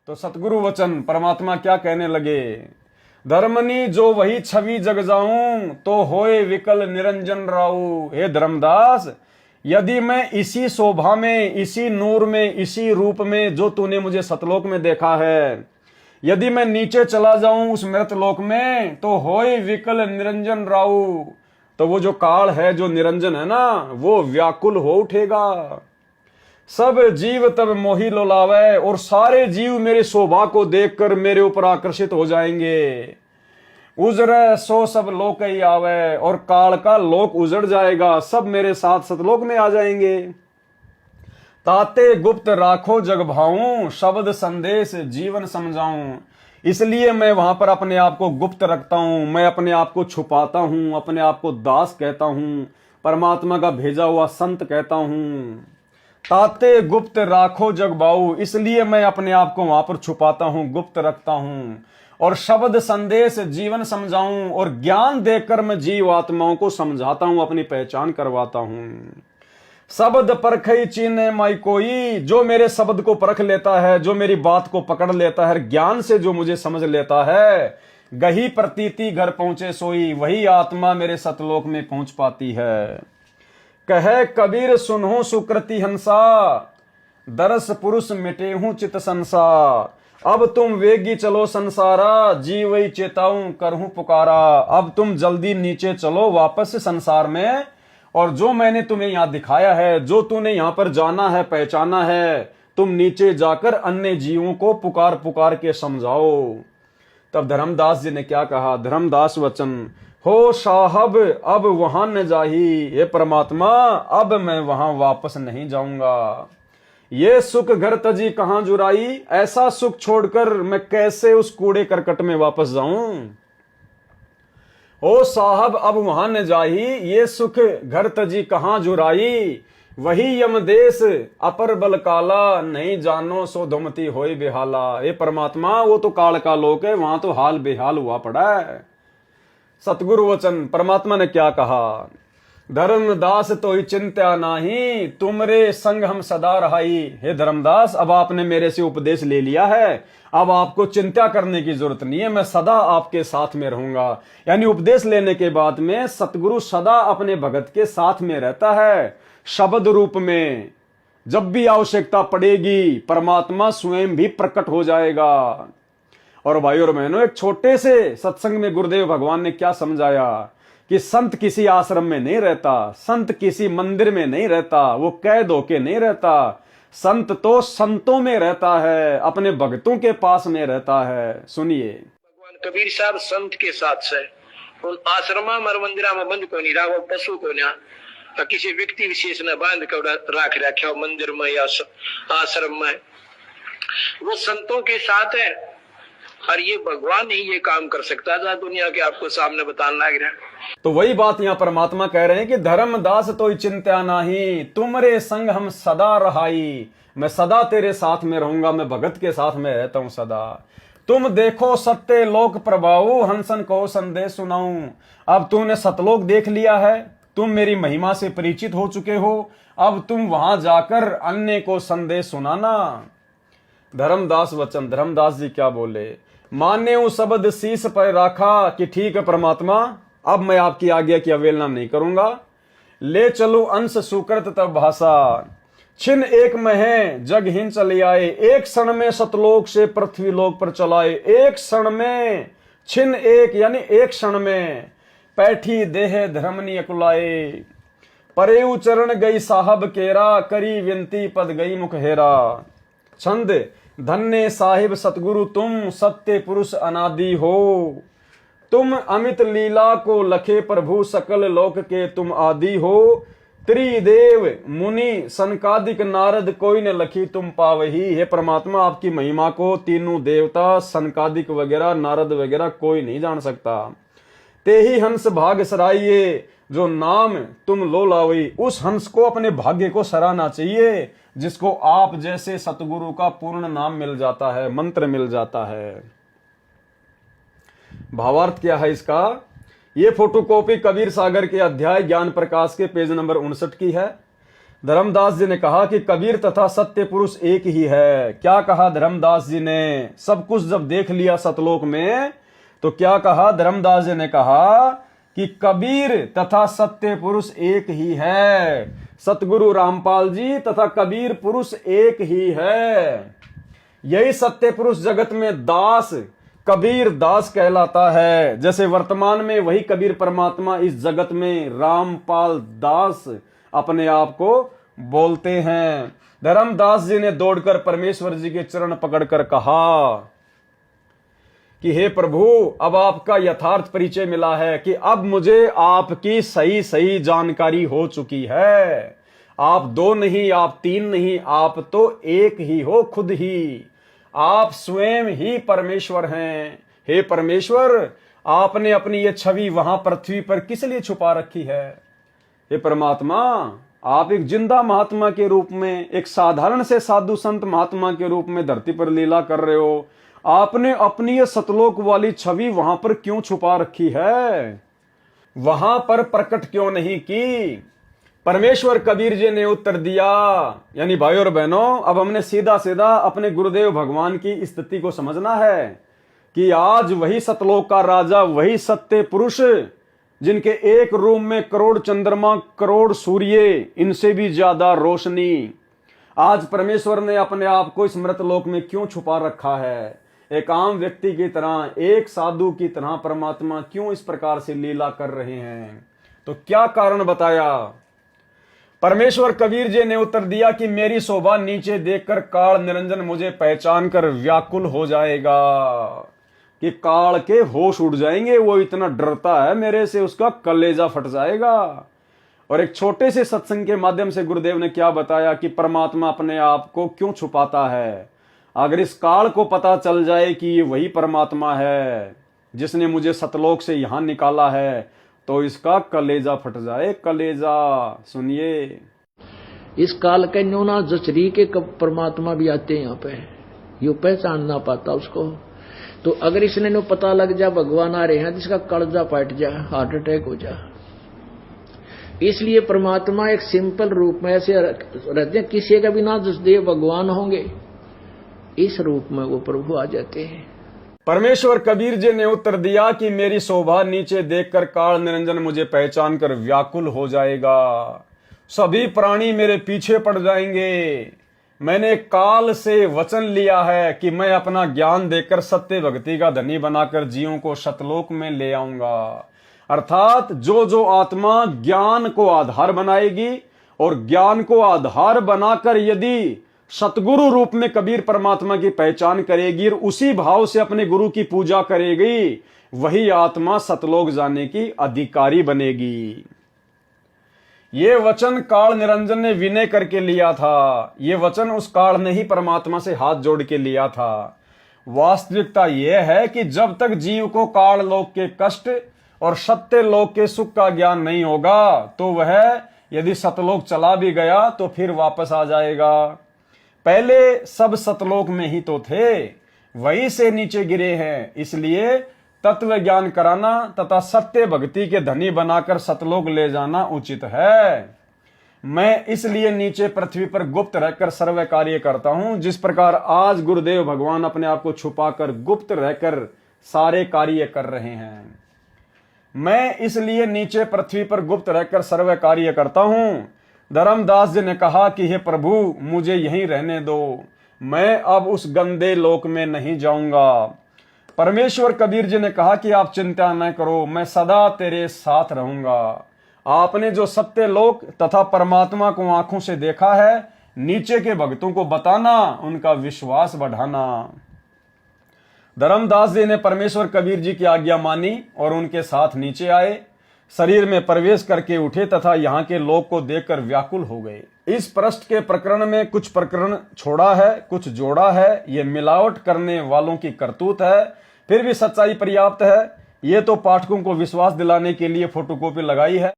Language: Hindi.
तो सतगुरु वचन परमात्मा क्या कहने लगे, धर्मनी जो वही छवि जग जाऊं, तो होए विकल निरंजन राऊ। हे धर्मदास, यदि मैं इसी शोभा में, इसी नूर में, इसी रूप में जो तूने मुझे सतलोक में देखा है, यदि मैं नीचे चला जाऊं उस मृतलोक में, तो होए विकल निरंजन राऊ, तो वो जो काल है, जो निरंजन है ना, वो व्याकुल हो उठेगा। सब जीव तब मोही लोलावे, और सारे जीव मेरे शोभा को देखकर मेरे ऊपर आकर्षित हो जाएंगे। उजरे सो सब लोक ही आवे, और काल का लोक उजड़ जाएगा, सब मेरे साथ सतलोक में आ जाएंगे। ताते गुप्त राखो जग भाऊं, शब्द संदेश जीवन समझाऊं। इसलिए मैं वहां पर अपने आप को गुप्त रखता हूं, मैं अपने आप को छुपाता हूं, अपने आप को दास कहता हूं, परमात्मा का भेजा हुआ संत कहता हूं। ताते गुप्त राखो जग भाऊ, इसलिए मैं अपने आप को वहां पर छुपाता हूं, गुप्त रखता हूं, और शब्द संदेश जीवन समझाऊं, और ज्ञान देकर मैं जीव आत्माओं को समझाता हूं, अपनी पहचान करवाता हूं। शब्द परखई चीने माई कोई, जो मेरे शब्द को परख लेता है, जो मेरी बात को पकड़ लेता है, ज्ञान से जो मुझे समझ लेता है, गही प्रतीति घर पहुंचे सोई, वही आत्मा मेरे सतलोक में पहुंच पाती है। कहे कबीर सुनहु सुकृति हंसा, दरस पुरुष मिटे हूं चित संसार। अब तुम वेगी चलो संसारा, जीवई चेताऊं करहूं पुकारा। अब तुम जल्दी नीचे चलो वापस संसार में, और जो मैंने तुम्हें यहां दिखाया है, जो तूने यहां पर जाना है, पहचाना है, तुम नीचे जाकर अन्य जीवों को पुकार पुकार के समझाओ। तब धर्मदास जी ने क्या कहा, धर्मदास वचन, हो साहब अब वहां न जाही, ये परमात्मा अब मैं वहां वापस नहीं जाऊंगा। ये सुख घर तजी कहां जुराई, ऐसा सुख छोड़कर मैं कैसे उस कूड़े करकट में वापस जाऊं। ओ साहब अब वहां न जाही, ये सुख घर तजी कहां जुराई। वही यमदेश अपर बल काला, नहीं जानो सो धुमती होई बेहाला। ये परमात्मा वो तो काल का लोक है, वहां तो हाल बेहाल हुआ पड़ा है। सतगुरु वचन परमात्मा ने क्या कहा, धर्मदास तो ही चिंता नाही, तुमरे संग हम सदा रहाई। हे धर्मदास, अब आपने मेरे से उपदेश ले लिया है, अब आपको चिंता करने की जरूरत नहीं है, मैं सदा आपके साथ में रहूंगा। यानी उपदेश लेने के बाद में सतगुरु सदा अपने भगत के साथ में रहता है, शब्द रूप में। जब भी आवश्यकता पड़ेगी परमात्मा स्वयं भी प्रकट हो जाएगा। और भाई और बहनों, एक छोटे से सत्संग में गुरुदेव भगवान ने क्या समझाया कि संत किसी आश्रम में नहीं रहता, संत किसी मंदिर में नहीं रहता, वो कैद होके नहीं रहता। संत तो संतों में रहता है, अपने भक्तों के पास में रहता है। सुनिए, भगवान कबीर साहब संत के साथ से उन आश्रमा मर मंदिरा में बंद को नहीं रहा, वो पशु को ना किसी व्यक्ति विशेष ने बांध कर राख रखा मंदिर में या आश्रम में, वो संतों के साथ है। और ये भगवान ही ये काम कर सकता था, दुनिया के आपको सामने बताने लग रहा है। तो वही बात यहाँ परमात्मा कह रहे हैं कि धर्मदास तो चिंता नाही, तुमरे संग हम सदा रहाई। मैं सदा तेरे साथ में रहूंगा, मैं भगत के साथ में रहता हूं सदा। तुम देखो सत्य लोक प्रभाऊ, हंसन को संदेश सुनाऊं। अब तूने सतलोक देख लिया है, तुम मेरी महिमा से परिचित हो चुके हो, अब तुम वहां जाकर अन्य को संदेश सुनाना। धर्मदास वचन, धर्मदास जी क्या बोले, माने उस शब्द शीश पर राखा कि ठीक है परमात्मा, अब मैं आपकी आज्ञा की अवहेलना नहीं करूंगा। ले चलो अंश सुकृत तब भाषा, छिन एक में है जग हिन चले आए। एक क्षण में सतलोक से पृथ्वी लोक पर चलाए, एक क्षण में, छिन एक यानी एक क्षण में, पैठी देह धर्मनी अकुलाए। परेऊ चरण गई साहब केरा, करी विनती पद गई मुख हेरा। छंद, धन्य साहिब सतगुरु तुम, सत्य पुरुष अनादि हो। तुम अमित लीला को लखे प्रभु, सकल लोक के तुम आदि हो। त्रिदेव मुनि सनकादिक नारद, कोई न लखी तुम पावही। हे परमात्मा, आपकी महिमा को तीनों देवता सनकादिक वगैरह नारद वगैरह कोई नहीं जान सकता। ते ही हंस भाग सराइये, जो नाम तुम लो लावी। उस हंस को अपने भाग्य को सराहना चाहिए जिसको आप जैसे सतगुरु का पूर्ण नाम मिल जाता है, मंत्र मिल जाता है। भावार्थ क्या है इसका, ये फोटोकॉपी कबीर सागर के अध्याय ज्ञान प्रकाश के पेज नंबर 59 की है। धर्मदास जी ने कहा कि कबीर तथा सत्य पुरुष एक ही है। क्या कहा धर्मदास जी ने? सब कुछ जब देख लिया सतलोक में तो क्या कहा धर्मदास जी ने? कहा कि कबीर तथा सत्य पुरुष एक ही है। सतगुरु रामपाल जी तथा कबीर पुरुष एक ही है। यही सत्य पुरुष जगत में दास कबीर दास कहलाता है। जैसे वर्तमान में वही कबीर परमात्मा इस जगत में रामपाल दास अपने आप को बोलते हैं। धर्मदास जी ने दौड़कर परमेश्वर जी के चरण पकड़कर कहा कि हे प्रभु, अब आपका यथार्थ परिचय मिला है कि अब मुझे आपकी सही सही जानकारी हो चुकी है। आप दो नहीं, आप तीन नहीं, आप तो एक ही हो, खुद ही। आप स्वयं ही परमेश्वर हैं। हे परमेश्वर, आपने अपनी ये छवि वहां पृथ्वी पर किस लिए छुपा रखी है? हे परमात्मा, आप एक जिंदा महात्मा के रूप में, एक साधारण से साधु संत महात्मा के रूप में धरती पर लीला कर रहे हो। आपने अपनी ये सतलोक वाली छवि वहां पर क्यों छुपा रखी है? वहां पर प्रकट क्यों नहीं की? परमेश्वर कबीर जी ने उत्तर दिया। यानी भाइयों और बहनों, अब हमने सीधा सीधा अपने गुरुदेव भगवान की स्थिति को समझना है कि आज वही सतलोक का राजा, वही सत्य पुरुष, जिनके एक रूम में करोड़ चंद्रमा, करोड़ सूर्य, इनसे भी ज्यादा रोशनी, आज परमेश्वर ने अपने आप को इस मृतलोक में क्यों छुपा रखा है? एक आम व्यक्ति की तरह, एक साधु की तरह परमात्मा क्यों इस प्रकार से लीला कर रहे हैं? तो क्या कारण बताया? परमेश्वर कबीर जी ने उत्तर दिया कि मेरी शोभा नीचे देखकर काल निरंजन मुझे पहचान कर व्याकुल हो जाएगा, कि काल के होश उड़ जाएंगे। वो इतना डरता है मेरे से, उसका कलेजा फट जाएगा। और एक छोटे से सत्संग के माध्यम से गुरुदेव ने क्या बताया कि परमात्मा अपने आप को क्यों छुपाता है। अगर इस काल को पता चल जाए कि ये वही परमात्मा है जिसने मुझे सतलोक से यहां निकाला है, तो इसका कलेजा फट जाए। कलेजा सुनिए, इस काल के न्यूना जचरी के कब परमात्मा भी आते हैं यहाँ पे, यो पहचान ना पाता उसको। तो अगर इसने नो पता लग जा भगवान आ रहे हैं, तो इसका कलेजा फट जा, हार्ट अटैक हो जा। इसलिए परमात्मा एक सिंपल रूप में ऐसे रहते हैं, किसी का भी ना जसदेव भगवान होंगे, इस रूप में वो प्रभु आ जाते हैं। परमेश्वर कबीर जी ने उत्तर दिया कि मेरी शोभा नीचे देखकर काल निरंजन मुझे पहचान कर व्याकुल हो जाएगा। सभी प्राणी मेरे पीछे पड़ जाएंगे। मैंने काल से वचन लिया है कि मैं अपना ज्ञान देकर सत्य भक्ति का धनी बनाकर जीवों को सतलोक में ले आऊंगा। अर्थात जो जो आत्मा ज्ञान को आधार बनाएगी और ज्ञान को आधार बनाकर यदि सतगुरु रूप में कबीर परमात्मा की पहचान करेगी और उसी भाव से अपने गुरु की पूजा करेगी, वही आत्मा सतलोक जाने की अधिकारी बनेगी। ये वचन काल निरंजन ने विनय करके लिया था। ये वचन उस काल ने ही परमात्मा से हाथ जोड़ के लिया था। वास्तविकता यह है कि जब तक जीव को काल लोक के कष्ट और सत्य लोक के सुख का ज्ञान नहीं होगा, तो वह यदि सतलोक चला भी गया तो फिर वापस आ जाएगा। पहले सब सतलोक में ही तो थे, वहीं से नीचे गिरे हैं। इसलिए तत्व ज्ञान कराना तथा सत्य भक्ति के धनी बनाकर सतलोक ले जाना उचित है। मैं इसलिए नीचे पृथ्वी पर गुप्त रहकर सर्व कार्य करता हूं, जिस प्रकार आज गुरुदेव भगवान अपने आप को छुपाकर गुप्त रहकर सारे कार्य कर रहे हैं। मैं इसलिए नीचे पृथ्वी पर गुप्त रहकर सर्व कार्य करता हूं। धर्मदास जी ने कहा कि हे प्रभु, मुझे यहीं रहने दो, मैं अब उस गंदे लोक में नहीं जाऊंगा। परमेश्वर कबीर जी ने कहा कि आप चिंता न करो, मैं सदा तेरे साथ रहूंगा। आपने जो सत्य लोक तथा परमात्मा को आंखों से देखा है, नीचे के भक्तों को बताना, उनका विश्वास बढ़ाना। धर्मदास जी ने परमेश्वर कबीर जी की आज्ञा मानी और उनके साथ नीचे आए, शरीर में प्रवेश करके उठे तथा यहाँ के लोक को देखकर व्याकुल हो गए। इस पृष्ठ के प्रकरण में कुछ प्रकरण छोड़ा है, कुछ जोड़ा है। ये मिलावट करने वालों की करतूत है, फिर भी सच्चाई पर्याप्त है। ये तो पाठकों को विश्वास दिलाने के लिए फोटोकॉपी लगाई है।